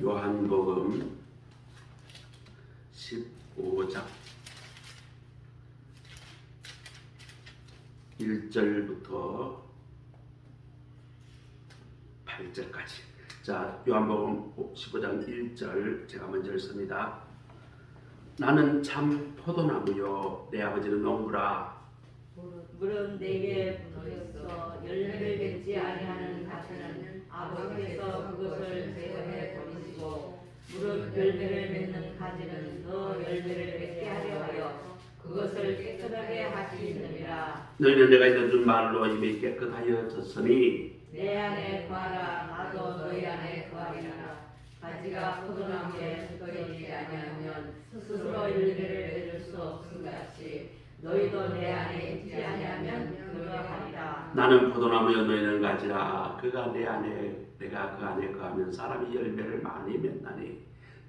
요한복음 15장 1절부터 8절까지. 자, 요한복음 15장 1절 제가 먼저 읽습니다. 나는 참 포도나무요 내 아버지는 농부라. 물은 내게 붙어서 열매를 맺지 아니하는 가지는 아버지께서 그것을 제거해 버리시고, 물은 열매를 맺는 가지는 더 열매를 맺게 하려 하여 그것을 깨끗하게 하시느니라. 너희는 내가 있는 줄 말로 이미 깨끗하여졌으니 내 안에 거하라. 나도 너희 안에 거하리라. 가지가 포도나무에 붙어있지 아니하면 스스로 열매를 맺을 수 없음 같이 너희도 내 안에 있지 아니하면 그러하리라. 나는 포도나무여 너희는 가지라. 그가 내 안에 내가 그 안에 거하면 사람이 열매를 많이 맺나니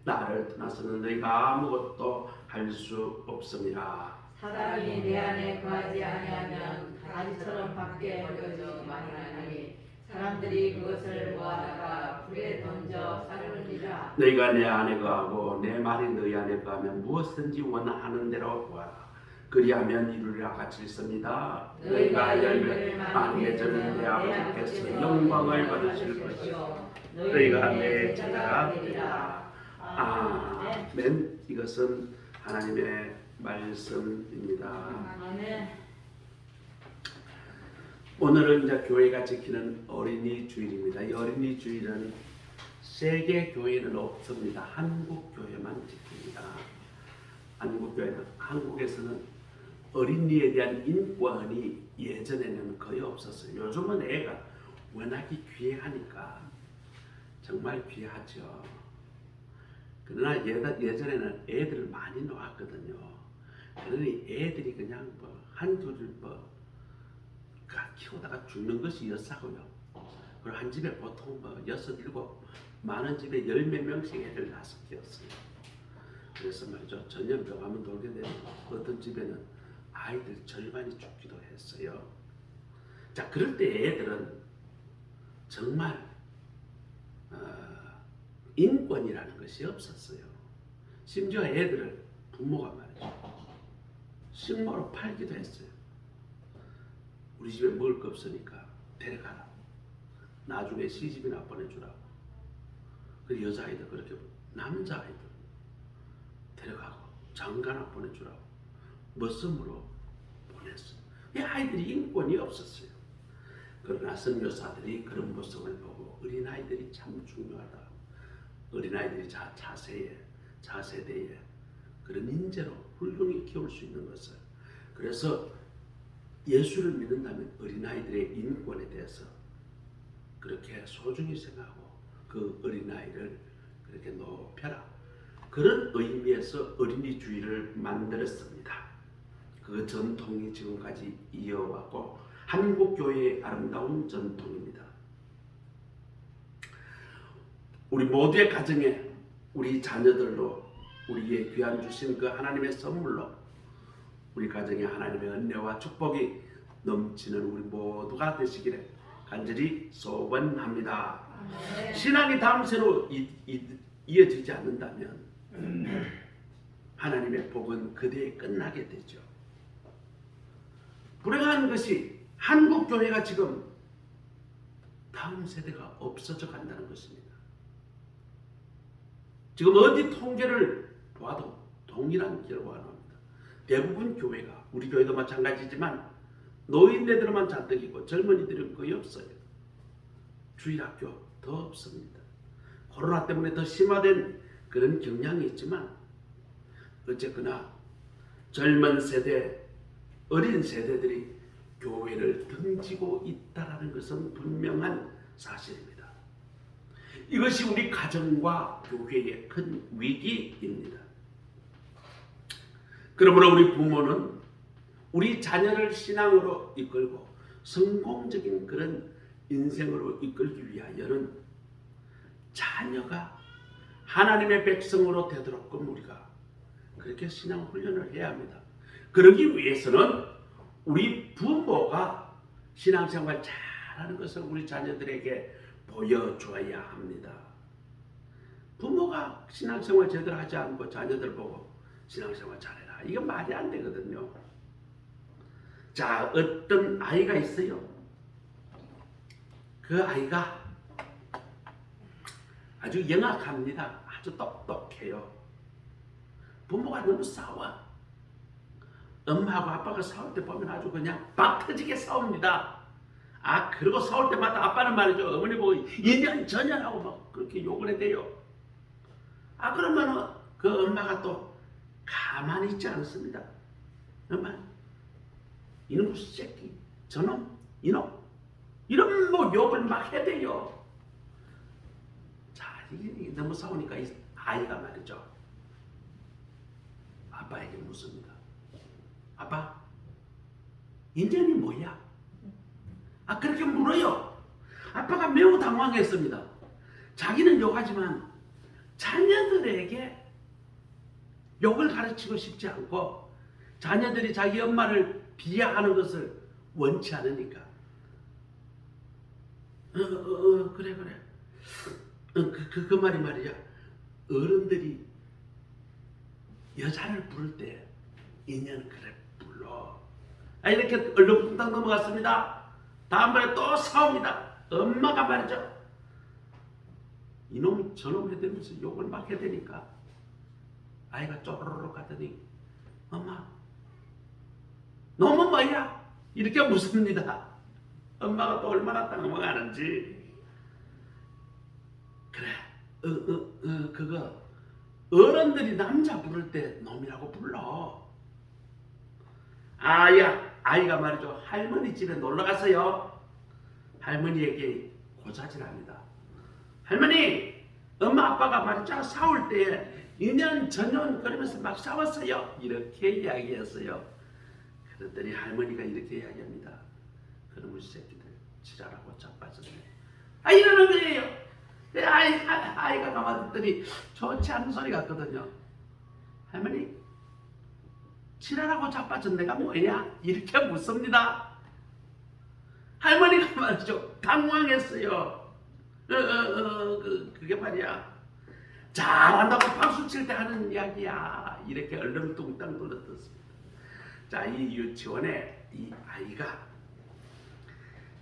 나를 떠나서는 너희가 아무것도 할 수 없음이라. 사람이 내 안에 거하지 아니하면 가지처럼 밖에 버려지지 아니하니 사람들이 그것을 모아다가 불에 던져 사르느니라. 너희가 내 안에 거하고 내 말이 너희 안에 거하면 무엇든지 원하는 대로 구하라. 그리하면 이루리라 같이 읽습니다. 너희가 열매를 많이 맺으면 내 아버지께서 영광을 받으실 것이요 너희가 내 제자가 되리라. 아멘. 이것은 하나님의 말씀입니다. 아멘. 오늘은 이제 교회가 지키는 어린이 주일입니다. 이 어린이 주일은 세계 교회는 없습니다. 한국 교회만 지킵니다. 한국에서는 어린이에 대한 인권이 예전에는 거의 없었어요. 요즘은 애가 워낙에 귀하니까 정말 귀하죠. 그러나 예전에는 애들을 많이 놓았거든요. 그러니 애들이 그냥 한둘을 키우다가 죽는 것이 였사고요. 그리고 한 집에 보통 6, 7, 많은 집에 10몇 명씩 애를 낳아서 키웠어요. 그래서 말이죠. 전염병 하면 돌게 되면 어떤 집에는 아이들 절반이 죽기도 했어요. 자, 그럴 때 애들은 정말 인권이라는 것이 없었어요. 심지어 애들을 부모가 말이죠. 식모로 팔기도 했어요. 우리 집에 먹을 거 없으니까 데려가라. 나중에 시집이나 보내주라고. 그리고 여자아이들 그렇게 남자아이들 데려가고 장가나 보내주라고 머슴으로 보냈어요. 이 아이들이 인권이 없었어요. 그러나 선교사들이 그런 모습을 보고 어린아이들이 참 중요하다. 어린아이들이 차세대에 그런 인재로 훌륭히 키울 수 있는 것을. 그래서 예수를 믿는다면 어린아이들의 인권에 대해서 그렇게 소중히 생각하고 그 어린아이를 그렇게 높여라. 그런 의미에서 어린이 주일을 만들었습니다. 그 전통이 지금까지 이어왔고 한국교회의 아름다운 전통입니다. 우리 모두의 가정에 우리 자녀들로 우리의 귀한 주신 그 하나님의 선물로 우리 가정에 하나님의 은혜와 축복이 넘치는 우리 모두가 되시기를 간절히 소원합니다. 신앙이 다음 세로 이어지지 않는다면 하나님의 복은 그대에 끝나게 되죠. 불행한 것이 한국 교회가 지금 다음 세대가 없어져 간다는 것입니다. 지금 어디 통계를 봐도 동일한 결과가 나옵니다. 대부분 교회가, 우리 교회도 마찬가지지만 노인네들만 잔뜩이고 젊은이들은 거의 없어요. 주일학교 더 없습니다. 코로나 때문에 더 심화된 그런 경향이 있지만 어쨌거나 젊은 세대, 어린 세대들이 교회를 등지고 있다는 것은 분명한 사실입니다. 이것이 우리 가정과 교회의 큰 위기입니다. 그러므로 우리 부모는 우리 자녀를 신앙으로 이끌고 성공적인 그런 인생으로 이끌기 위하여는 자녀가 하나님의 백성으로 되도록끔 우리가 그렇게 신앙 훈련을 해야 합니다. 그러기 위해서는 우리 부모가 신앙생활 잘하는 것을 우리 자녀들에게 보여줘야 합니다. 부모가 신앙생활 제대로 하지 않고 자녀들 보고 신앙생활 잘해라. 이건 말이 안 되거든요. 자, 어떤 아이가 있어요. 그 아이가 아주 영악합니다. 아주 똑똑해요. 부모가 너무 싸워. 엄마하고 아빠가 싸울 때 보면 아주 그냥 박 터지게 싸웁니다. 아, 그리고 싸울 때마다 아빠는 말이죠. 어머니 보고 인연 전연하고 막 그렇게 욕을 해대요. 아, 그러면은 그 엄마가 또 가만히 있지 않습니다. 엄마, 이놈 새끼, 저놈, 이놈, 이런 뭐 욕을 막 해대요. 자, 이게 너무 싸우니까 이 아이가 말이죠. 아빠에게 묻습니다. 아빠, 인연이 뭐야? 아, 그렇게 물어요. 아빠가 매우 당황했습니다. 자기는 욕하지만 자녀들에게 욕을 가르치고 싶지 않고 자녀들이 자기 엄마를 비하하는 것을 원치 않으니까 그래 그 말이 말이야. 어른들이 여자를 부를 때 인연 그래 불러. 아, 이렇게 얼렁뚱땅 넘어갔습니다. 다음번에 또 싸웁니다. 엄마가 말이죠. 이놈 저놈 해대면서 욕을 막 해대니까 아이가 쪼르르 가더니 엄마 너무 뭐야? 이렇게 묻습니다. 엄마가 또 얼마나 당황하는지. 그래 그거 어른들이 남자 부를 때 놈이라고 불러. 아이가 말이죠. 할머니 집에 놀러 갔어요. 할머니에게 고자질합니다. 할머니, 엄마 아빠가 말이죠. 싸울 때 인연 전연 그러면서 막 싸웠어요. 이렇게 이야기했어요. 그랬더니 할머니가 이렇게 이야기합니다. 그놈의 새끼들 지랄하고 자빠졌네. 이러는 거예요. 아이가 가만 듣더니 좋지 않은 소리 같거든요. 할머니, 지랄하고 자빠진 내가 뭐냐? 이렇게 묻습니다. 할머니가 말이죠. 당황했어요. 그게 말이야. 잘한다고 박수 칠 때 하는 이야기야. 이렇게 얼렁뚱땅 돌아떴습니다. 자, 이 유치원에 이 아이가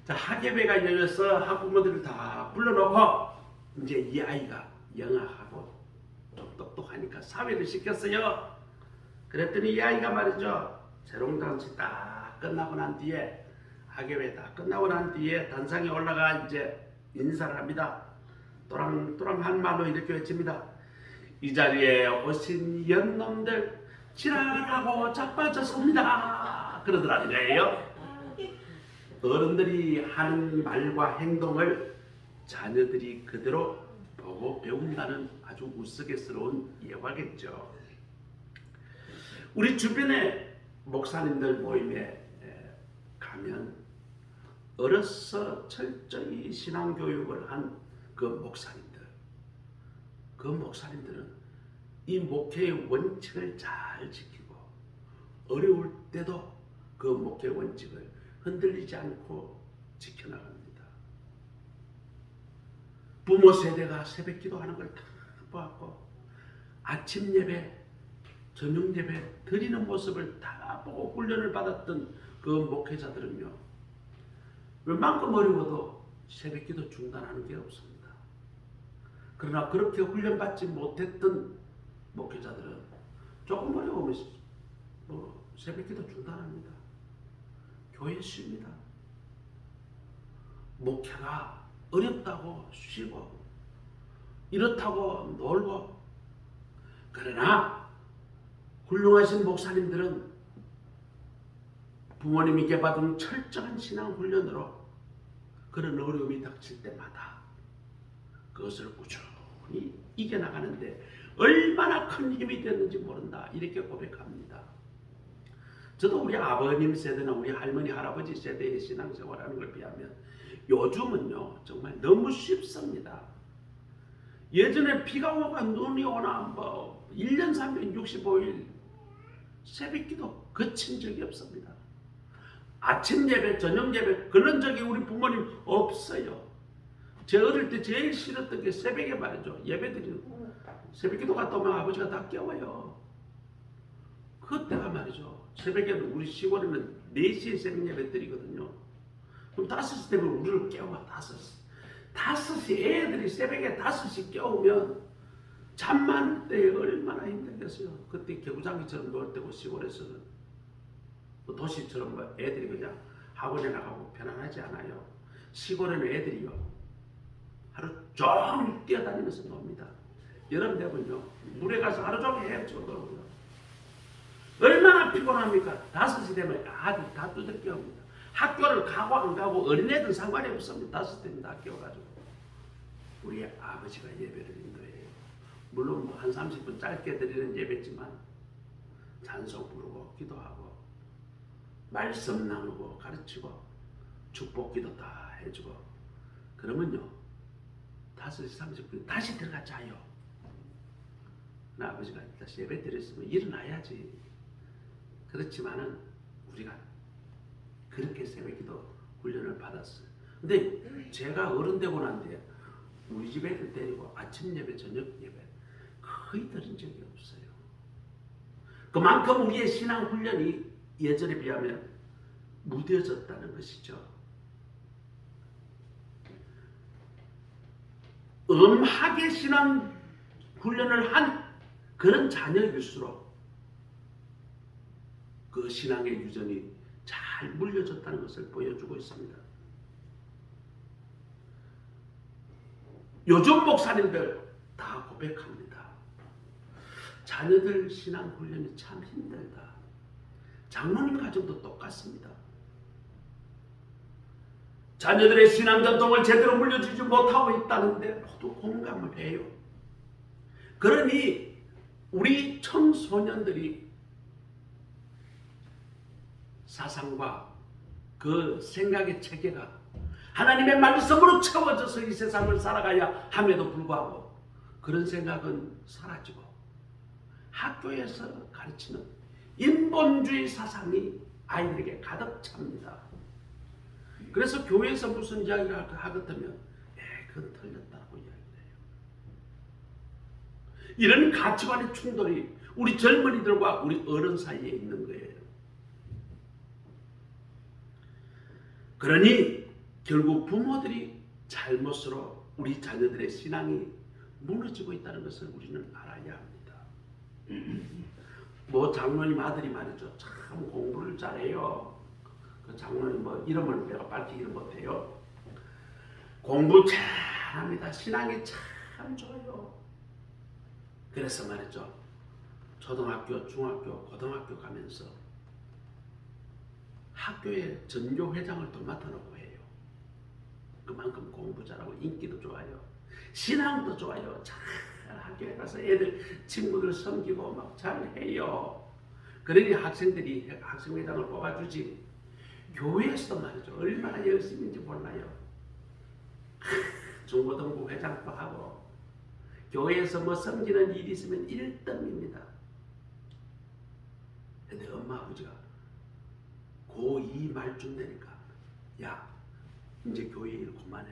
자, 학예회가 열려서 학부모들을 다 불러놓고 이제 이 아이가 영악하고 좀 똑똑하니까 사회를 시켰어요. 그랬더니 이 아이가 말이죠. 재롱잔치 딱 끝나고 난 뒤에 학예회 다 끝나고 난 뒤에 단상에 올라가 이제 인사를 합니다. 또랑또랑한 말로 이렇게 외칩니다. 이 자리에 오신 연놈들 지랄하고 자빠졌습니다. 그러더라는 거예요. 어른들이 하는 말과 행동을 자녀들이 그대로 보고 배운다는 아주 우스갯스러운 예화겠죠. 우리 주변에 목사님들 모임에 가면 어려서 철저히 신앙교육을 한 그 목사님들은 이 목회의 원칙을 잘 지키고 어려울 때도 그 목회의 원칙을 흔들리지 않고 지켜나갑니다. 부모 세대가 새벽 기도하는 걸 다 보았고 아침 예배, 저녁 예배 드리는 모습을 다 보고 훈련을 받았던 그 목회자들은요. 웬만큼 어려워도 새벽 기도 중단하는 게 없습니다. 그러나 그렇게 훈련받지 못했던 목회자들은 조금 어려우면 새벽 기도 중단합니다. 교회 쉽니다. 목회가 어렵다고 쉬고 이렇다고 놀고 그러나 훌륭하신 목사님들은 부모님에게 받은 철저한 신앙 훈련으로 그런 어려움이 닥칠 때마다 그것을 꾸준히 이겨나가는데 얼마나 큰 힘이 되었는지 모른다. 이렇게 고백합니다. 저도 우리 아버님 세대나 우리 할머니 할아버지 세대의 신앙생활하는 걸 비하면 요즘은요 정말 너무 쉽습니다. 예전에 비가 오거나 눈이 오나 뭐 1년 365일 새벽기도 거친 적이 없습니다. 아침 예배, 저녁 예배 그런 적이 우리 부모님 없어요. 제 어릴 때 제일 싫었던 게 새벽에 말이죠. 예배드리는 새벽기도 갔다 오면 아버지가 다 깨워요. 그때가 말이죠. 새벽에는 우리 시골에는 4시에 새벽 예배 드리거든요. 그럼 5시 되면 우리를 깨워. 5시 애들이 새벽에 5시 깨우면 잠 많을 때 얼마나 힘들겠어요. 그때 개구장기처럼 놀 때고 시골에서는 또 도시처럼 뭐 애들이 그냥 학원에 나가고 편안하지 않아요. 시골에는 애들이요 하루 종일 뛰어다니면서 놉니다. 여름 되면요 물에 가서 하루 종일 헤엄쳐더라고요. 얼마나 피곤합니까? 5시 되면 아들 다 두들 깨웁니다. 학교를 가고 안 가고 어린애들 상관이 없습니다. 5시 되면 다 깨워가지고 우리 아버지가 예배를 인도해요. 물론 뭐 한 30분 짧게 드리는 예배지만 찬송 부르고 기도하고 말씀 나누고 가르치고 축복기도 다 해주고 그러면요 5시 30분 다시 들어가 자요. 나 아버지가 다시 예배 드렸으면 일어나야지. 그렇지만은 우리가 그렇게 새벽기도 훈련을 받았어요. 근데 제가 어른 되고 난 뒤에 우리 집 애들 데리고 아침 예배 저녁 예배 거의 들은 적이 없어요. 그만큼 우리의 신앙 훈련이 예전에 비하면 무뎌졌다는 것이죠. 엄하게 신앙 훈련을 한 그런 자녀일수록 그 신앙의 유전이 잘 물려졌다는 것을 보여주고 있습니다. 요즘 목사님들 다 고백합니다. 자녀들 신앙 훈련이 참 힘들다. 장로님 가정도 똑같습니다. 자녀들의 신앙 전통을 제대로 물려주지 못하고 있다는데 모두 공감을 해요. 그러니 우리 청소년들이 사상과 그 생각의 체계가 하나님의 말씀으로 채워져서 이 세상을 살아가야 함에도 불구하고 그런 생각은 사라지고 학교에서 가르치는 인본주의 사상이 아이들에게 가득 찹니다. 그래서 교회에서 무슨 이야기를 하거든요. 그건 틀렸다고 이야기해요. 이런 가치관의 충돌이 우리 젊은이들과 우리 어른 사이에 있는 거예요. 그러니 결국 부모들이 잘못으로 우리 자녀들의 신앙이 무너지고 있다는 것을 우리는 알아야 합니다. 뭐 장로님 아들이 말이죠. 참 공부를 잘해요. 그 장로님 뭐 이름을 내가 밝히기는 못해요. 공부 잘합니다. 신앙이 참 좋아요. 그래서 말이죠. 초등학교, 중학교, 고등학교 가면서 학교에 전교회장을 또 맡아놓고 해요. 그만큼 공부 잘하고 인기도 좋아요. 신앙도 좋아요. 잘 학교에 가서 애들 친구들 섬기고 막 잘해요. 그러니 학생들이 학생회장을 뽑아주지. 교회에서도 말이죠. 얼마나 열심인지 몰라요. 중고등부 회장도 하고 교회에서 뭐 섬기는 일이 있으면 1등입니다. 근데 엄마 아버지가 고2 말쯤 되니까 야 이제 교회 일 그만해.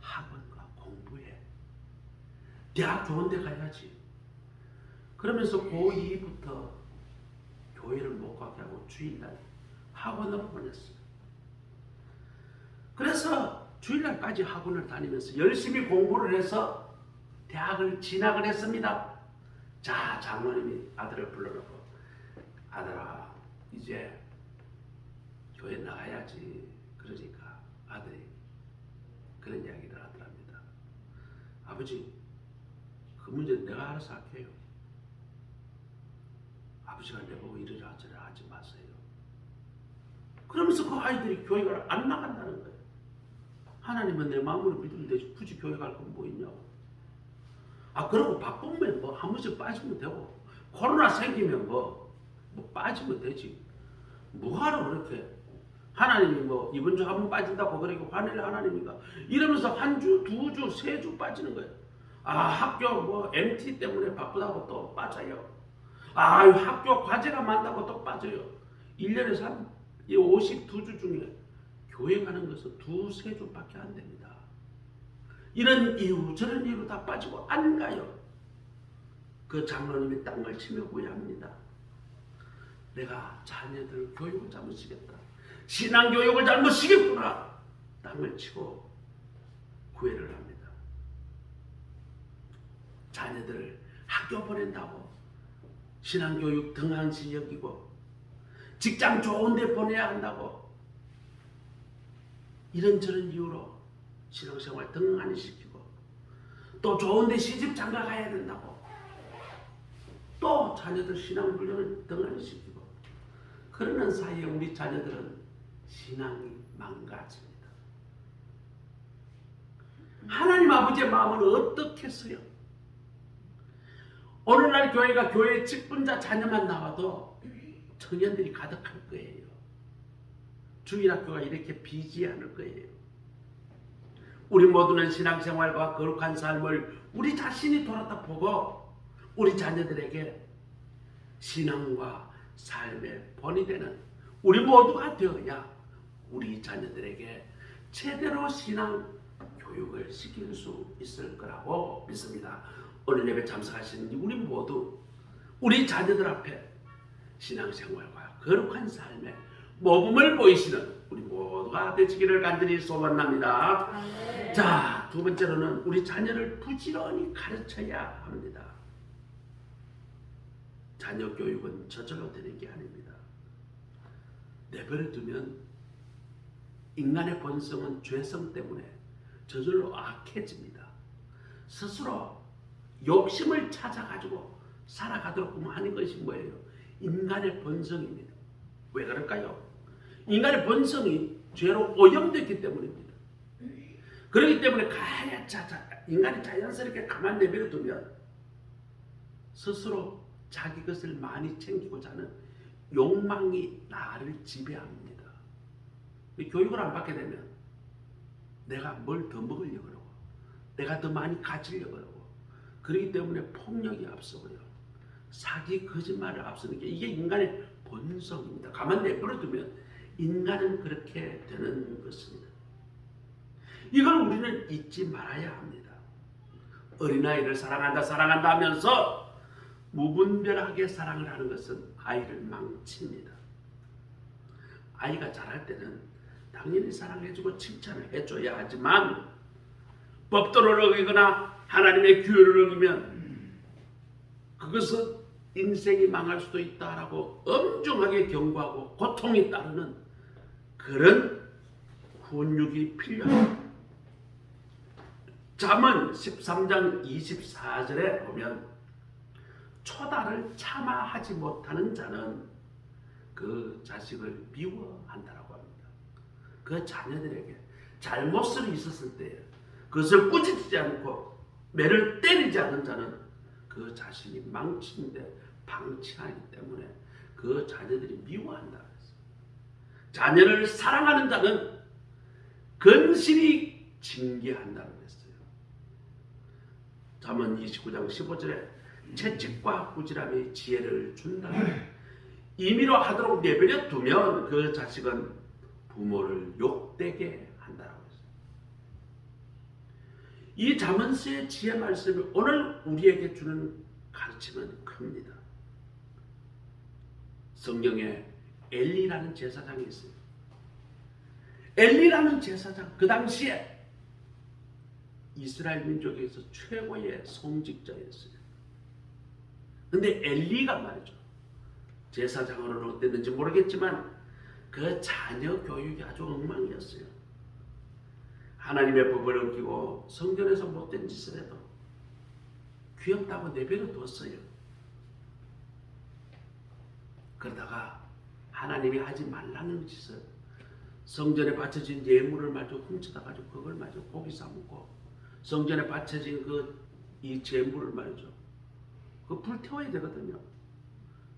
학원과 공부해. 대학 좋은 데 가야지. 그러면서 고2부터 교회를 못 가게 하고 주일날 학원으로 보냈어요. 그래서 주일날까지 학원을 다니면서 열심히 공부를 해서 대학을 진학을 했습니다. 자, 장로님이 아들을 불러놓고 아들아 이제 교회 나가야지. 그러니까 아들이 그런 이야기를 하더랍니다. 아버지 그 문제는 내가 알아서 할게요. 아버지가 내보고 이러라 저러라 하지 마세요. 그러면서 그 아이들이 교회를 안 나간다는 거예요. 하나님은 내 마음으로 믿으면 되지 굳이 교회 갈 건 뭐 있냐고. 그러고 바쁘면 뭐 한 번씩 빠지면 되고 코로나 생기면 뭐 빠지면 되지. 뭐하러 그렇게 하나님이 뭐 이번 주 한 번 빠진다고 그렇게 화낼 하나님인가. 이러면서 한 주, 두 주, 세 주 빠지는 거예요. 학교 뭐 MT 때문에 바쁘다고 또 빠져요. 학교 과제가 많다고 또 빠져요. 1년에 이 52주 중에 교회 가는 것은 2-3주밖에 안 됩니다. 이런 이유 저런 이유로 다 빠지고 안 가요. 그 장로님이 땅을 치며 후회합니다. 내가 자녀들 교육을 잘못 시켰다. 신앙교육을 잘못 시켰구나. 땅을 치고 후회를 합니다. 자녀들을 학교 보낸다고 신앙교육 등한시 여기고 직장 좋은 데 보내야 한다고 이런저런 이유로 신앙생활 등한히 시키고 또 좋은 데 시집 장가 가야 된다고 또 자녀들 신앙훈련을 등한히 시키고 그러는 사이에 우리 자녀들은 신앙이 망가집니다. 하나님 아버지의 마음은 어떻겠어요? 오늘날 교회가 교회 직분자 자녀만 나와도 청년들이 가득할 거예요. 주일학교가 이렇게 비지 않을 거예요. 우리 모두는 신앙생활과 거룩한 삶을 우리 자신이 돌아다 보고 우리 자녀들에게 신앙과 삶의 본이 되는 우리 모두가 되어야 우리 자녀들에게 제대로 신앙 교육을 시킬 수 있을 거라고 믿습니다. 오늘 예배 참석하시는 우리 모두 우리 자녀들 앞에 신앙생활과 거룩한 삶의 모범을 보이시는 우리 모두가 되시기를 간절히 소원합니다. 자, 두 번째로는 우리 자녀를 부지런히 가르쳐야 합니다. 자녀 교육은 저절로 되는 게 아닙니다. 내버려 두면 인간의 본성은 죄성 때문에 저절로 악해집니다. 스스로 욕심을 찾아가지고 살아가도록 하는 것이 뭐예요? 인간의 본성입니다. 왜 그럴까요? 인간의 본성이 죄로 오염됐기 때문입니다. 그렇기 때문에 인간이 자연스럽게 가만 내버려 두면 스스로 자기 것을 많이 챙기고자 하는 욕망이 나를 지배합니다. 교육을 안 받게 되면 내가 뭘 더 먹으려고 그러고 내가 더 많이 가지려고 그러고 그렇기 때문에 폭력이 앞서고요. 사기, 거짓말을 앞서는 게 이게 인간의 본성입니다. 가만 내버려 두면 인간은 그렇게 되는 것입니다. 이걸 우리는 잊지 말아야 합니다. 어린아이를 사랑한다 하면서 무분별하게 사랑을 하는 것은 아이를 망칩니다. 아이가 자랄 때는 당연히 사랑해주고 칭찬을 해줘야 하지만 법도를 어기거나 하나님의 규율을 어기면 그것은 인생이 망할 수도 있다라고 엄중하게 경고하고 고통이 따르는 그런 훈육이 필요합니다. 잠언 13장 24절에 보면 초다를 참아하지 못하는 자는 그 자식을 미워한다라고 합니다. 그 자녀들에게 잘못을 있었을 때 그것을 꾸짖지 않고 매를 때리지 않는 자는 그 자신이 망치는데 방치하기 때문에 그 자녀들이 미워한다. 자녀를 사랑하는 자는 건실히 징계한다고 했어요. 잠언 29장 15절에 채찍과 꾸지람이 지혜를 준다. 임의로 하도록 내버려 두면 그 자식은 부모를 욕되게 한다라고 했어요. 이 잠언서의 지혜 말씀이 오늘 우리에게 주는 가르침은 큽니다. 성경에 엘리라는 제사장이 있어요. 엘리라는 제사장, 그 당시에 이스라엘 민족에서 최고의 성직자였어요. 근데 엘리가 말이죠. 제사장으로는 어땠는지 모르겠지만 그 자녀 교육이 아주 엉망이었어요. 하나님의 법을 어기고 성전에서 못된 짓을 해도 귀엽다고 내버려 뒀어요. 그러다가 하나님이 하지 말라는 짓을 성전에 바쳐진 예물을 마저 훔쳐다 가지고 그걸 마저 고기 싸먹고 성전에 바쳐진 이 제물을 말이죠. 그 불태워야 되거든요.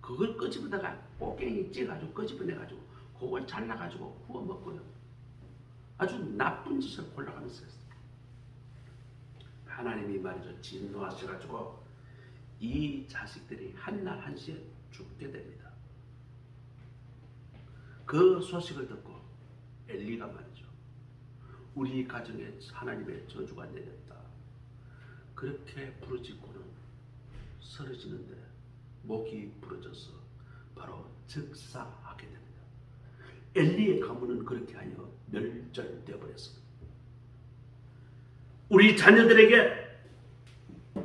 그걸 끄집어다가 꽃갱이 찌가지고 끄집어내가지고 그걸 잘라가지고 구워 먹고요. 아주 나쁜 짓을 골라가면서 했어요. 하나님이 말이죠. 진노하셔가지고 이 자식들이 한날 한시에 죽게 됩니다. 그 소식을 듣고 엘리가 말이죠. 우리 가정에 하나님의 저주가 내렸다. 그렇게 부르짖고는 쓰러지는데 목이 부러져서 바로 즉사하게 됩니다. 엘리의 가문은 그렇게 하여 멸절되어 버렸습니다. 우리 자녀들에게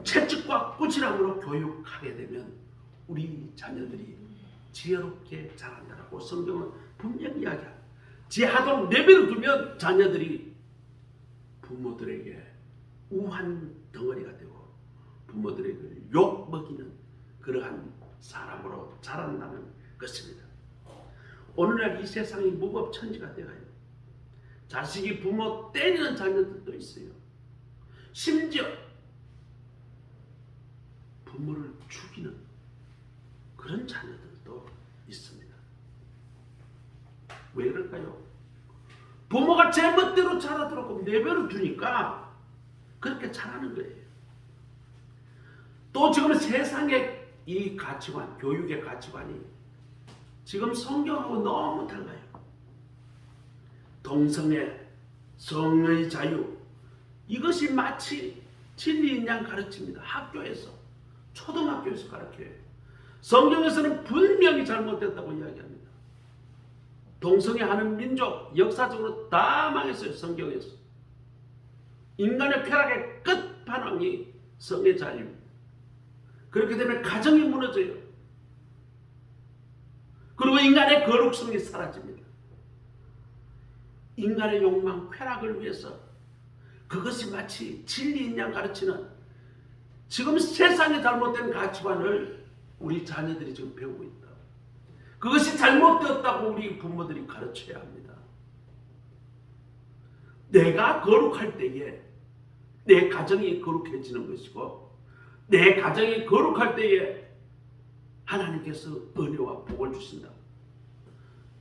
채찍과 꾸지람으로 교육하게 되면 우리 자녀들이 지혜롭게 자란다라고 성경은 분명히 이야기합니다. 지혜하도록 내버려 두면 자녀들이 부모들에게 우한 덩어리가 되고 부모들에게 욕먹이는 그러한 사람으로 자란다는 것입니다. 오늘날 이 세상이 무법천지가 되어요. 자식이 부모 때리는 자녀들도 있어요. 심지어 부모를 죽이는 그런 자녀들도 있습니다. 왜 그럴까요? 부모가 제 멋대로 자라도록 내버려 두니까 그렇게 자라는 거예요. 또 지금 세상의 이 가치관, 교육의 가치관이 지금 성경하고 너무 달라요. 동성애, 성의 자유, 이것이 마치 진리인 양 가르칩니다. 학교에서, 초등학교에서 가르쳐요. 성경에서는 분명히 잘못됐다고 이야기합니다. 동성애하는 민족, 역사적으로 다 망했어요. 성경에서. 인간의 쾌락의 끝판왕이 성의 자유. 그렇게 되면 가정이 무너져요. 그리고 인간의 거룩성이 사라집니다. 인간의 욕망, 쾌락을 위해서 그것이 마치 진리인 양 가르치는 지금 세상의 잘못된 가치관을 우리 자녀들이 지금 배우고 있다. 그것이 잘못되었다고 우리 부모들이 가르쳐야 합니다. 내가 거룩할 때에 내 가정이 거룩해지는 것이고 내 가정이 거룩할 때에 하나님께서 은혜와 복을 주신다.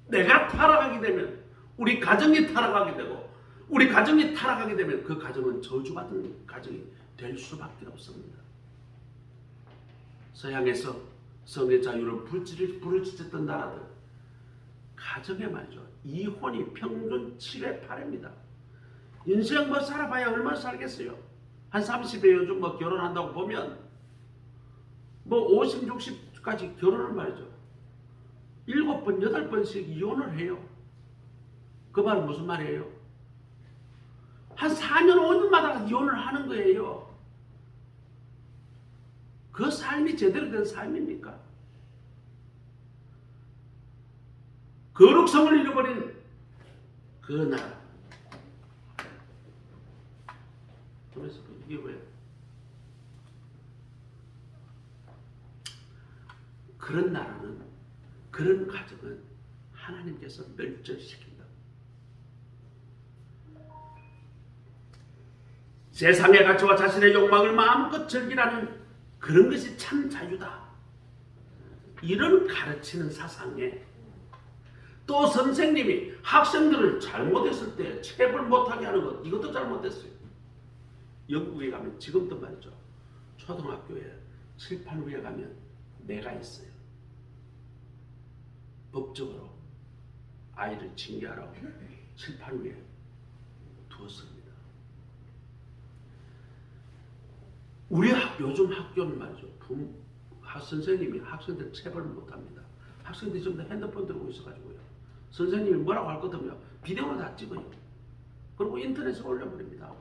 내가 타락하게 되면 우리 가정이 타락하게 되고 우리 가정이 타락하게 되면 그 가정은 저주받은 가정이 될 수밖에 없습니다. 서양에서 성의 자유를 부르짖었던 나라들 가정에 말이죠. 이혼이 평균 7회 8회입니다. 인생 뭐 살아봐야 얼마나 살겠어요. 한 30에 요즘 뭐 결혼한다고 보면 뭐 50, 60까지 결혼을 말이죠. 7번, 8번씩 이혼을 해요. 그 말은 무슨 말이에요? 한 4년, 5년마다 이혼을 하는 거예요. 그 삶이 제대로 된 삶입니까? 거룩성을 잃어버린 그 나라. 그래서 이게 왜? 그런 나라는, 그런 가정은 하나님께서 멸절시킨다. 세상의 가치와 자신의 욕망을 마음껏 즐기라는 그런 것이 참 자유다. 이런 가르치는 사상에 또 선생님이 학생들을 잘못했을 때 체벌 못하게 하는 것, 이것도 잘못됐어요. 영국에 가면 지금도 말이죠. 초등학교에 칠판 위에 가면 매가 있어요. 법적으로 아이를 징계하라고 칠판 위에 두었습니다. 우리 요즘 학교는 말이죠. 선생님이 학생들 체벌을 못합니다. 학생들이 전부 다 핸드폰 들고 있어가지고요. 선생님이 뭐라고 할 거든요. 비디오로 다 찍어요. 그리고 인터넷에 올려버립니다.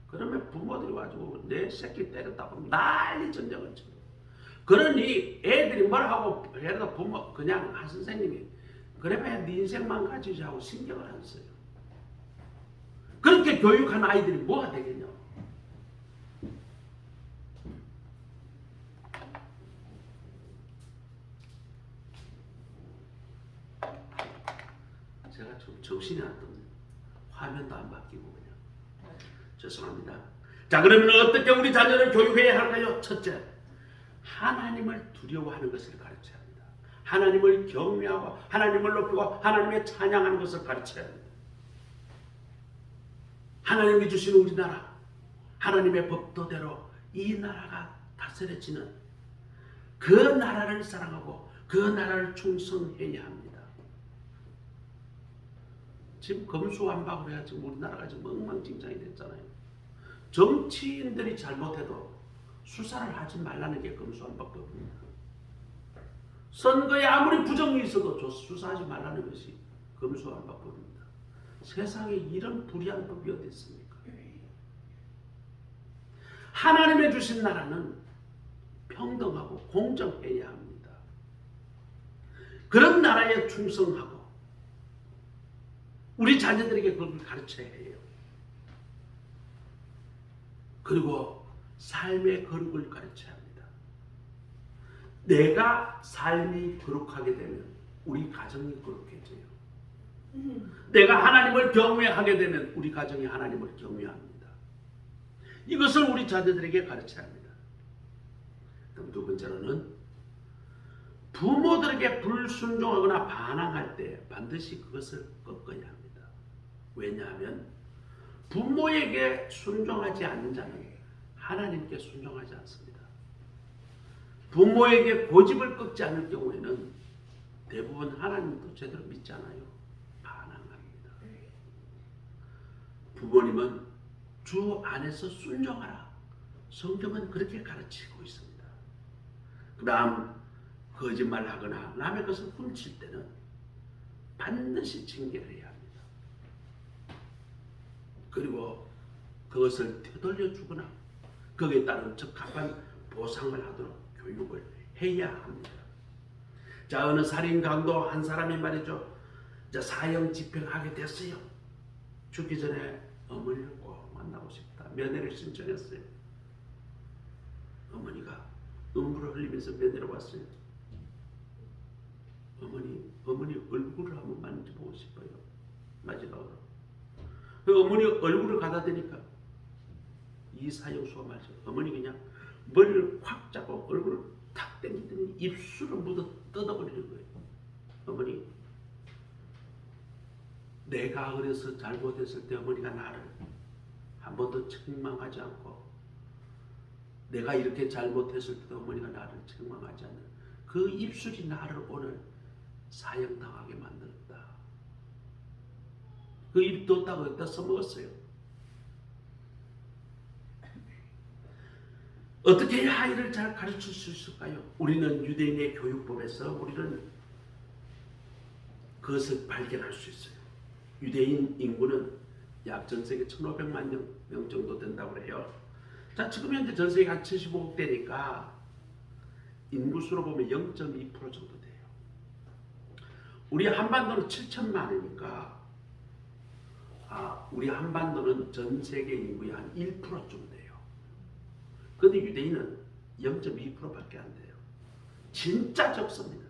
그러면 부모들이 와가지고 내 새끼 때렸다고 난리 전쟁을 쳐요. 그러니 애들이 뭐라고 해도 부모 그냥 한 선생님이 그래봐야 네 인생만 가지지 하고 신경을 안 써요. 그렇게 교육한 아이들이 뭐가 되겠냐. 제가 좀 정신이 안 떴네요. 화면도 안 바뀌고 그냥. 죄송합니다. 자, 그러면 어떻게 우리 자녀를 교육해야 할까요? 첫째, 하나님을 두려워하는 것을 가르쳐야 합니다. 하나님을 경외하고 하나님을 높이고 하나님의 찬양하는 것을 가르쳐야 합니다. 하나님이 주신 우리나라, 하나님의 법도대로 이 나라가 다스려지는 그 나라를 사랑하고 그 나라를 충성해야 합니다. 지금 검수완박을 해야 지금 우리나라가 지금 엉망진창이 됐잖아요. 정치인들이 잘못해도 수사를 하지 말라는 게 검수완박법입니다. 선거에 아무리 부정이 있어도 수사하지 말라는 것이 검수완박법입니다. 세상에 이런 불의한 법이 어디 있습니까? 하나님의 주신 나라는 평등하고 공정해야 합니다. 그런 나라에 충성하고 우리 자녀들에게 그걸 가르쳐야 해요. 그리고 삶의 거룩을 가르쳐야 합니다. 내가 삶이 거룩하게 되면 우리 가정이 거룩해져요. 내가 하나님을 경외하게 되면 우리 가정이 하나님을 경외합니다. 이것을 우리 자녀들에게 가르쳐야 합니다. 그럼 두 번째로는 부모들에게 불순종하거나 반항할 때 반드시 그것을 꺾어야 합니다. 왜냐하면 부모에게 순종하지 않는 자는 하나님께 순종하지 않습니다. 부모에게 고집을 꺾지 않을 경우에는 대부분 하나님도 제대로 믿지 않아요. 반항합니다. 부모님은 주 안에서 순종하라. 성경은 그렇게 가르치고 있습니다. 그 다음 거짓말하거나 남의 것을 훔칠 때는 반드시 징계를 해야 합니다. 그리고 그것을 되돌려 주거나 거기에 따른 적합한 보상을 하도록 교육을 해야 합니다. 자, 어느 살인 강도 한 사람이 말이죠. 자, 사형 집행하게 됐어요. 죽기 전에 어머니를 꼭 만나고 싶다. 면회를 신청했어요. 어머니가 눈물을 흘리면서 면회를 왔어요. 어머니 얼굴을 한번 만져보고 싶어요. 마지막으로. 그 어머니 얼굴을 갖다 대니까 이 사형수가 말이죠. 어머니 그냥 머리를 콱 잡고 얼굴을 탁 당기더니 입술을 묻어 뜯어버리는 거예요. 어머니, 내가 어려서 잘못했을 때 어머니가 나를 한 번도 책망하지 않고 내가 이렇게 잘못했을 때도 어머니가 나를 책망하지 않는 그 입술이 나를 오늘 사형당하게 만들었다. 그 입 뒀다고 여기다 써먹었어요. 어떻게 해야 아이를 잘 가르칠 수 있을까요? 우리는 유대인의 교육법에서 우리는 그것을 발견할 수 있어요. 유대인 인구는 약 전세계 1,500만 명 정도 된다고 해요. 자, 지금 현재 전세계가 한 75억 대니까 인구수로 보면 0.2% 정도 돼요. 우리 한반도는 7천만이니까 우리 한반도는 전 세계 인구의 한 1%쯤 돼요. 그런데 유대인은 0.2%밖에 안 돼요. 진짜 적습니다.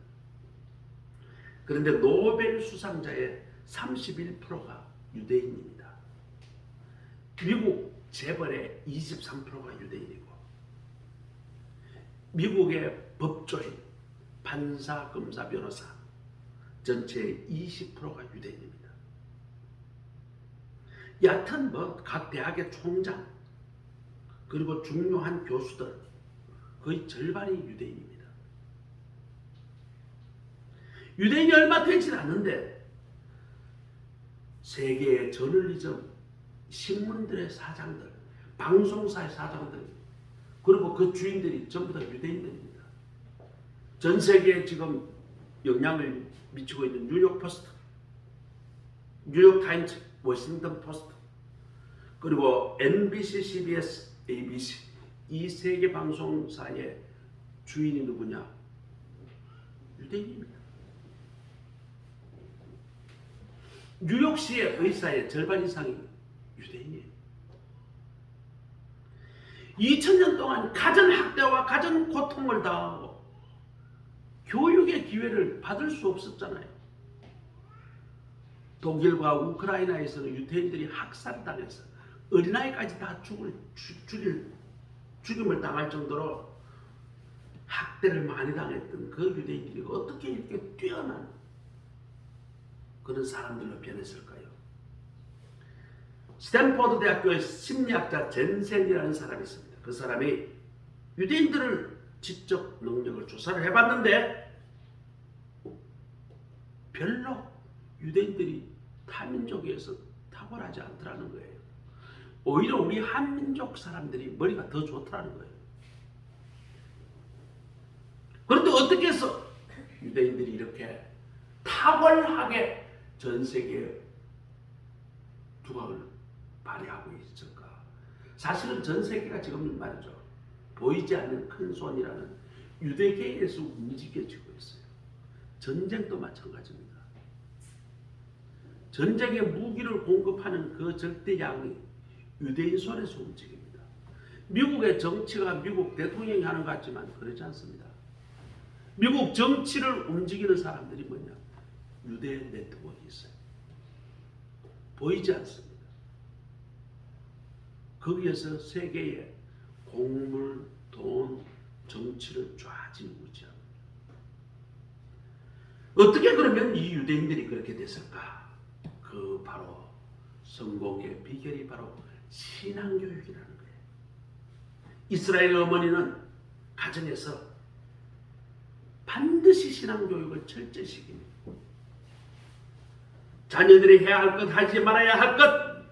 그런데 노벨 수상자의 31%가 유대인입니다. 미국 재벌의 23%가 유대인이고 미국의 법조인, 판사, 검사, 변호사 전체의 20%가 유대인입니다. 여하튼 각 대학의 총장 그리고 중요한 교수들 거의 절반이 유대인입니다. 유대인이 얼마 되지 않는데 세계의 저널리즘, 신문들의 사장들, 방송사의 사장들 그리고 그 주인들이 전부 다 유대인들입니다. 전 세계에 지금 영향을 미치고 있는 뉴욕 포스트, 뉴욕 타임즈, 워싱턴 포스트 그리고 NBC, CBS, ABC 이 세계 방송사의 주인이 누구냐? 유대인입니다. 뉴욕시의 의사의 절반 이상이 유대인이에요. 2000년 동안 가전학대와 가전고통을 당하고 교육의 기회를 받을 수 없었잖아요. 독일과 우크라이나에서는 유대인들이 학살당해서 어린아이까지 다 죽임을 당할 정도로 학대를 많이 당했던 그 유대인들이 어떻게 이렇게 뛰어난 그런 사람들로 변했을까요? 스탠포드 대학교의 심리학자 젠센이라는 사람이 있습니다. 그 사람이 유대인들을 지적 능력을 조사를 해봤는데 별로 유대인들이 타민족에서 탁월하지 않더라는 거예요. 오히려 우리 한민족 사람들이 머리가 더 좋더라는 거예요. 그런데 어떻게 해서 유대인들이 이렇게 탁월하게 전 세계에 두각을 발휘하고 있을까? 사실은 전 세계가 지금 말이죠, 보이지 않는 큰 손이라는 유대계에서 움직여지고 있어요. 전쟁도 마찬가지입니다. 전쟁에 무기를 공급하는 그 절대량이 유대인 손에서 움직입니다. 미국의 정치가 미국 대통령이 하는 것 같지만 그렇지 않습니다. 미국 정치를 움직이는 사람들이 뭐냐? 유대 네트워크가 있어요. 보이지 않습니다. 거기에서 세계의 곡물, 돈, 정치를 좌지우지합니다. 어떻게 그러면 이 유대인들이 그렇게 됐을까? 그 바로 성공의 비결이 바로 신앙교육이라는 거예요. 이스라엘 어머니는 가정에서 반드시 신앙교육을 철저히 시킵니다. 자녀들이 해야 할 것, 하지 말아야 할 것,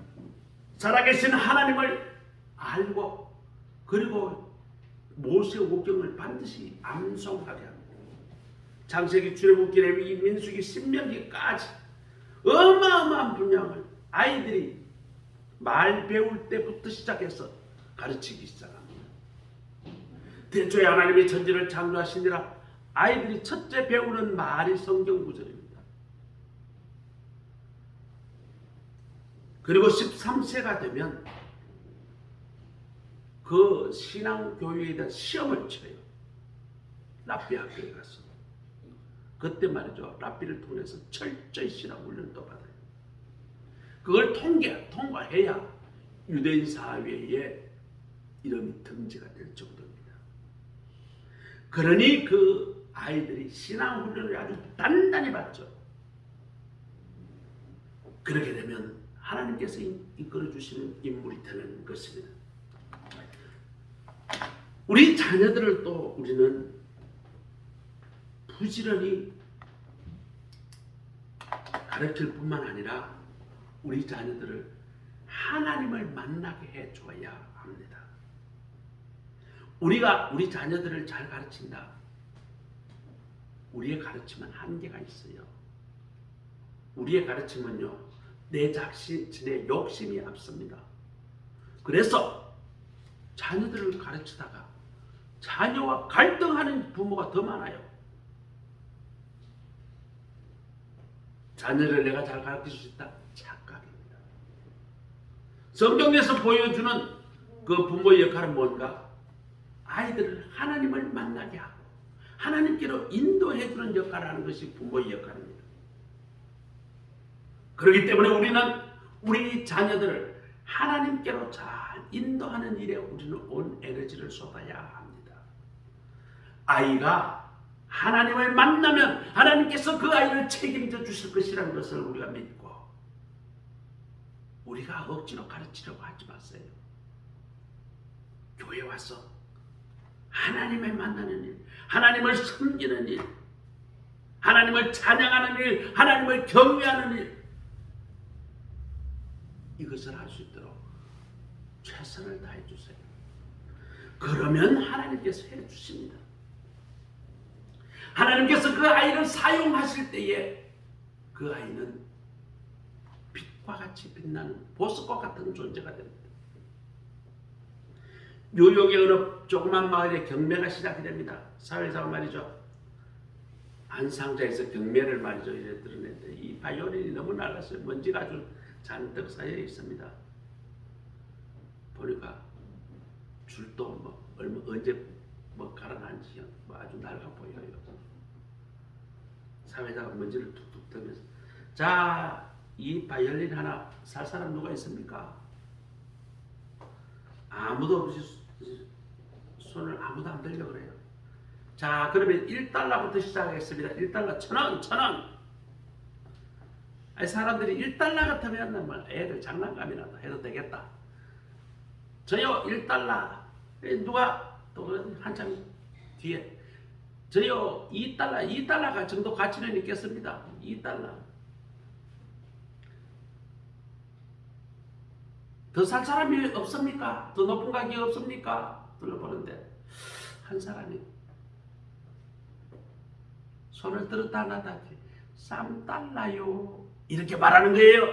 살아계신 하나님을 알고, 그리고 모세의 오경을 반드시 암송하게 합니다. 창세기, 출애굽기, 레위기, 민수기, 신명기까지 어마어마한 분량을 아이들이 말 배울 때부터 시작해서 가르치기 시작합니다. 태초에 하나님이 천지를 창조하시니라. 아이들이 첫째 배우는 말이 성경 구절입니다. 그리고 13세가 되면 그 신앙교육에 대한 시험을 쳐요. 랍비 학교에 가서. 그때 말이죠, 랍비를 통해서 철저히 신앙 훈련도 받아요. 그걸 통과해야 유대인 사회에 이름이 등재가 될 정도입니다. 그러니 그 아이들이 신앙 훈련을 아주 단단히 받죠. 그렇게 되면 하나님께서 이끌어 주시는 인물이 되는 것입니다. 우리 자녀들을 또 우리는 부지런히 가르칠 뿐만 아니라 우리 자녀들을 하나님을 만나게 해줘야 합니다. 우리가 우리 자녀들을 잘 가르친다. 우리의 가르침은 한계가 있어요. 우리의 가르침은요, 내 자신의 욕심이 앞섭니다. 그래서 자녀들을 가르치다가 자녀와 갈등하는 부모가 더 많아요. 자녀를 내가 잘 가르칠 수 있다? 착각입니다. 성경에서 보여주는 그 부모의 역할은 뭔가? 아이들을 하나님을 만나게 하고 하나님께로 인도해주는 역할을 하는 것이 부모의 역할입니다. 그렇기 때문에 우리는 우리 자녀들을 하나님께로 잘 인도하는 일에 우리는 온 에너지를 쏟아야 합니다. 아이가 하나님을 만나면 하나님께서 그 아이를 책임져 주실 것이라는 것을 우리가 믿고, 우리가 억지로 가르치려고 하지 마세요. 교회 와서 하나님을 만나는 일, 하나님을 섬기는 일, 하나님을 찬양하는 일, 하나님을 경외하는 일, 이것을 할 수 있도록 최선을 다해 주세요. 그러면 하나님께서 해 주십니다. 하나님께서 그 아이를 사용하실 때에 그 아이는 빛과 같이 빛나는 보석과 같은 존재가 됩니다. 뉴욕의 어느 조그만 마을에 경매가 시작이 됩니다. 사회자가 말이죠, 한 상자에서 경매를 말이죠 이래 드러냈는데 이 바이올린이 너무 낡았어요. 먼지가 아주 잔뜩 쌓여 있습니다. 보니까 줄도 뭐 얼마 언제 뭐 갈아난지 뭐 아주 낡아 보여요. 사회자가 먼지를 툭툭 털면서, 자, 이 바이올린 하나 살 사람 누가 있습니까? 아무도 없이 손을 아무도 안 들려고 그래요. 자, 그러면 1달러부터 시작하겠습니다. 1달러 1,000원, 1,000원. 아니, 사람들이 1달러 같으면 뭐 애들 장난감이나 해도 되겠다. 저요 1달러. 누가 또 한참 뒤에 저요 2달러, 2달러가 정도 가치는 있겠습니다. 2달러. 더 살 사람이 없습니까? 더 높은 가격이 없습니까? 둘러보는데 한 사람이 손을 들었다 놨다 3달러요 이렇게 말하는 거예요.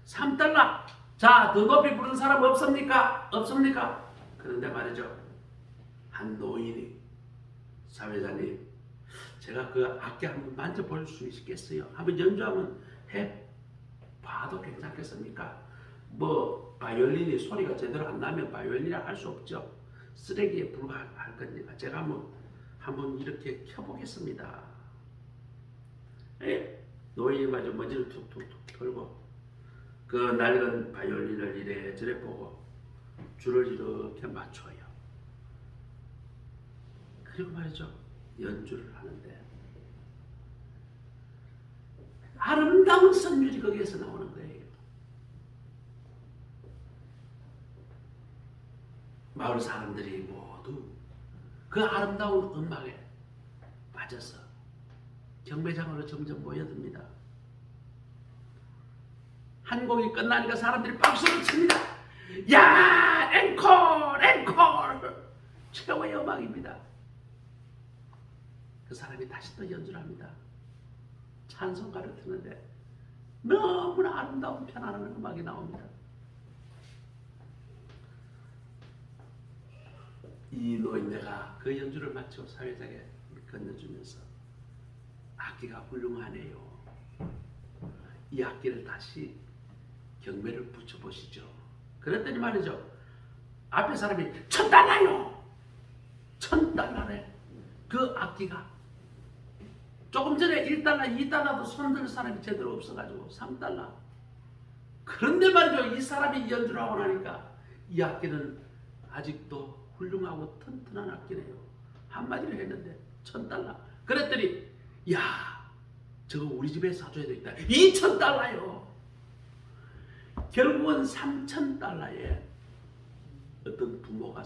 3달러. 자, 더 높이 부르는 사람 없습니까? 없습니까? 그런데 말이죠, 한 노인이, 사회자님, 제가 그 악기 한번 만져볼 수 있겠어요? 한번 연주하면 해봐도 괜찮겠습니까? 뭐 바이올린이 소리가 제대로 안 나면 바이올린이라 할 수 없죠. 쓰레기에 불과할 거니까 제가 한번 이렇게 켜보겠습니다. 노인이 마저 머리를 툭툭툭 털고 그 낡은 바이올린을 이래저래 보고 줄을 이렇게 맞춰요. 그리고 말이죠, 연주를 하는데 아름다운 선율이 거기에서 나오는 거예요. 마을 사람들이 모두 그 아름다운 음악에 빠져서 경매장으로 점점 모여듭니다. 한 곡이 끝나니까 사람들이 박수를 칩니다. 야, 앵콜, 앵콜! 최고의 음악입니다. 그 사람이 다시 또 연주를 합니다. 찬송가를 트는데 너무나 아름다운 편안한 음악이 나옵니다. 이 노인네가 그 연주를 마치고 사회자에게 건네주면서 악기가 훌륭하네요. 이 악기를 다시 경매를 붙여보시죠. 그랬더니 말이죠, 앞에 사람이 1,000달러요! 1,000달러래. 그 악기가 조금 전에 1달러, 2달러도 손들 사람이 제대로 없어가지고 3달러. 그런데 말이죠, 이 사람이 연주를 하고 나니까 이 악기는 아직도 훌륭하고 튼튼한 악기네요. 한마디로 했는데 1,000달러. 그랬더니 야, 저거 우리 집에 사줘야 되겠다. 2,000달러요. 결국은 3,000달러에 어떤 부모가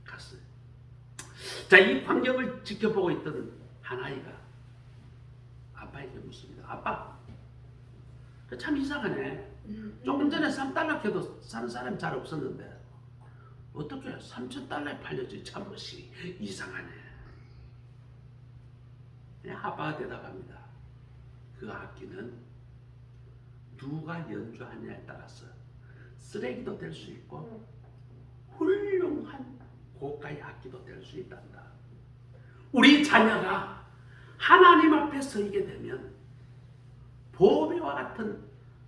갔어요. 자, 이 광경을 지켜보고 있던 한 아이가 아빠에게 묻습니다. 아빠, 참 이상하네. 조금 전에 3달러 켜도 사는 사람이 잘 없었는데 어떻게 3,000달러에 팔렸지? 참 것이 이상하네. 아빠가 대답합니다. 그 악기는 누가 연주하냐에 따라서 쓰레기도 될 수 있고 훌륭한 고가의 악기도 될 수 있단다. 우리 자녀가 하나님 앞에 서게 되면 보배와 같은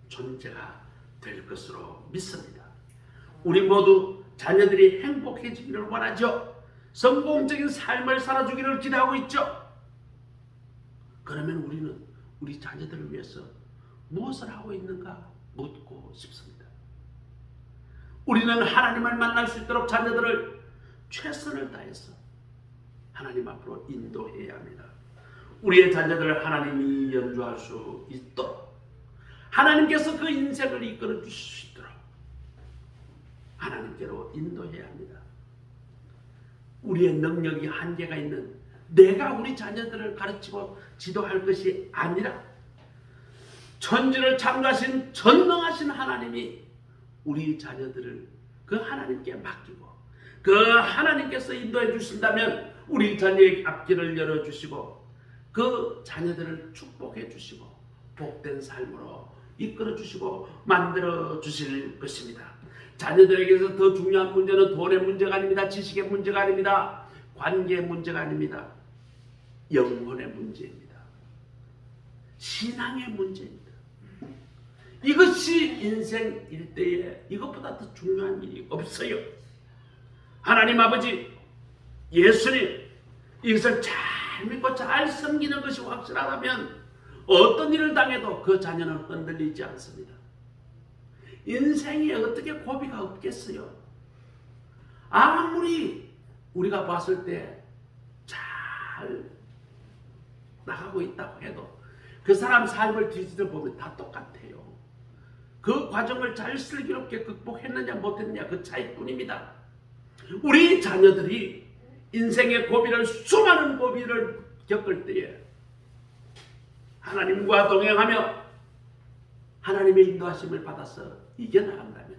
존재가 될 것으로 믿습니다. 우리 모두 자녀들이 행복해지기를 원하죠. 성공적인 삶을 살아주기를 기대하고 있죠. 그러면 우리는 우리 자녀들을 위해서 무엇을 하고 있는가 묻고 싶습니다. 우리는 하나님을 만날 수 있도록 자녀들을 최선을 다해서 하나님 앞으로 인도해야 합니다. 우리의 자녀들을 하나님이 연주할 수 있도록, 하나님께서 그 인생을 이끌어 주실 수 있도록 하나님께로 인도해야 합니다. 우리의 능력이 한계가 있는 내가 우리 자녀들을 가르치고 지도할 것이 아니라 천지를 창조하신 전능하신 하나님이 우리 자녀들을 그 하나님께 맡기고 그 하나님께서 인도해 주신다면 우리 자녀의 앞길을 열어주시고 그 자녀들을 축복해 주시고 복된 삶으로 이끌어 주시고 만들어 주실 것입니다. 자녀들에게서 더 중요한 문제는 돈의 문제가 아닙니다. 지식의 문제가 아닙니다. 관계의 문제가 아닙니다. 영혼의 문제입니다. 신앙의 문제입니다. 이것이 인생 일대에 이것보다 더 중요한 일이 없어요. 하나님 아버지, 예수님, 이것을 잘 믿고 잘 섬기는 것이 확실하다면 어떤 일을 당해도 그 자녀는 흔들리지 않습니다. 인생에 어떻게 고비가 없겠어요? 아무리 우리가 봤을 때 잘 나가고 있다고 해도 그 사람 삶을 뒤지다 보면 다 똑같아요. 그 과정을 잘 슬기롭게 극복했느냐 못했느냐 그 차이뿐입니다. 우리 자녀들이 인생의 고비를, 수많은 고비를 겪을 때에 하나님과 동행하며 하나님의 인도하심을 받아서 이겨나간다면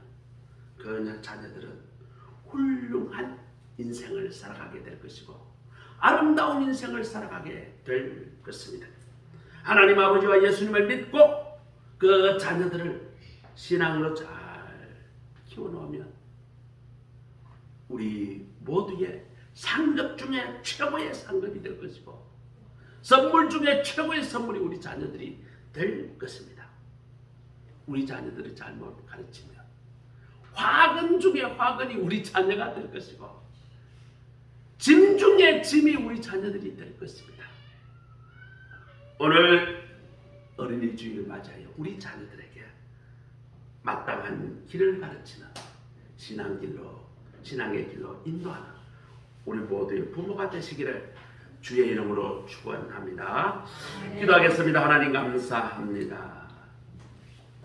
그 자녀들은 훌륭한 인생을 살아가게 될 것이고 아름다운 인생을 살아가게 될 것입니다. 하나님 아버지와 예수님을 믿고 그 자녀들을 신앙으로 잘 키워놓으면 우리 모두의 상급 중에 최고의 상급이 될 것이고 선물 중에 최고의 선물이 우리 자녀들이 될 것입니다. 우리 자녀들을 잘못 가르치면 화근 중에 화근이 우리 자녀가 될 것이고 짐 중에 짐이 우리 자녀들이 될 것입니다. 오늘 어린이 주일을 맞이하여 우리 자녀들에게 마땅한 길을 가르치는 신앙의 길로 인도하는 우리 모두의 부모가 되시기를 주의 이름으로 축원합니다. 기도하겠습니다. 하나님 감사합니다.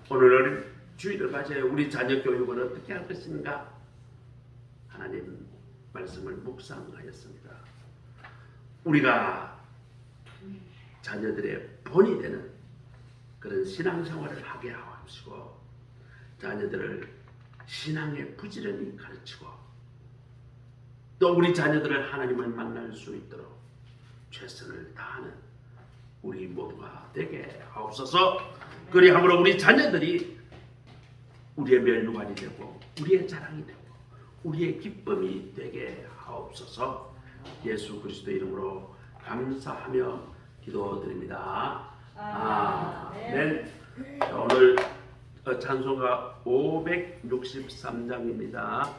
오늘 주일을 맞이하여 우리 자녀 교육을 어떻게 할 것인가 하나님 말씀을 묵상하였습니다. 우리가 자녀들의 본이 되는 그런 신앙생활을 하게 하옵시고 자녀들을 신앙에 부지런히 가르치고 또 우리 자녀들을 하나님을 만날 수 있도록 최선을 다하는 우리 모두가 되게 하옵소서. 그리함으로 우리 자녀들이 우리의 면류관이 되고 우리의 자랑이 되고 우리의 기쁨이 되게 하옵소서. 예수 그리스도 이름으로 감사하며 기도드립니다. 아멘. 오늘 찬송가 563장입니다.